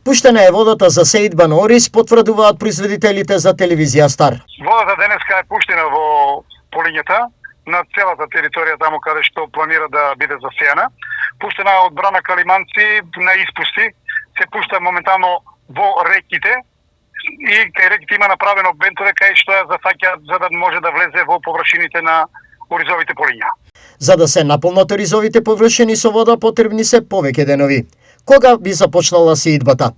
Пуштена е водата за сеидба на ориз, потврдуваат производителите за телевизија Стар. Водата денеска е пуштена во полињата на целата територија таму каде што планира да биде засејана. Пуштена е од Брана Калиманци на испусти, се пушта моментално во реките и кај реките има направено бентове кај што ја зафаќаат за да може да влезе во површините на оризовите полиња. За да се наполнат оризовите површини со вода потребни се повеќе денови. Кога би започнала сеидбата?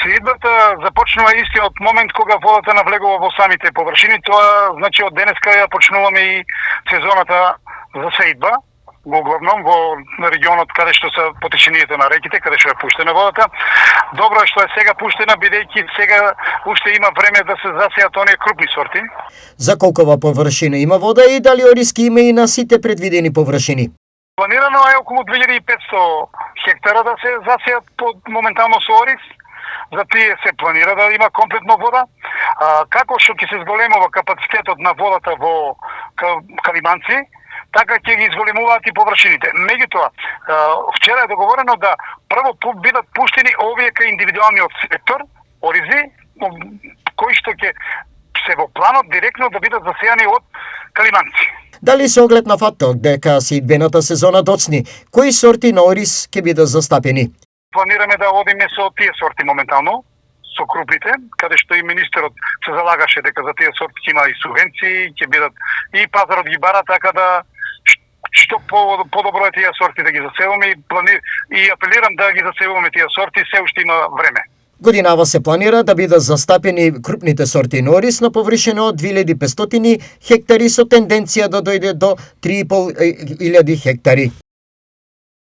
Сеидбата започнува истиот момент кога водата навлегува во самите површини. Тоа значи од денеска ја почнуваме и сезоната за сеидба, во главном во регионот каде што се потеченијата на реките, каде што е пуштена водата. Добро е што е сега пуштена, бидејќи сега уште има време да се засеат оние крупни сорти. За колкова површина има вода и дали ориски има и на сите предвидени површини? Планирано е околу 2500 хектара да се засеат моментално со ориз. За тие се планира да има комплетно вода. Како што ќе се зголемува капацитетот на водата во Калиманци, така ќе ги зголемуваат и површините. Меѓутоа, вчера е договорено да прво бидат пуштени овие кај индивидуалниот сектор, оризи, кои што ќе се во планот директно да бидат засејани од Калиманци. Дали се оглед на фактот дека сеидбената сезона доцни, кои сорти на ориз ќе бидат застапени? Планираме да одиме со тие сорти моментално, со крупните, каде што и министерот се залагаше дека за тие сорти ќе има и субвенции, ќе бидат и пазарот ги бара, така да што подобро е тие сорти да ги засеваме и апелирам да ги засеваме тие сорти, се уште има време. Годинава се планира да бидат застапени крупните сорти на ориз на површина од 2500 хектари со тенденција да дојде до 3500 хектари.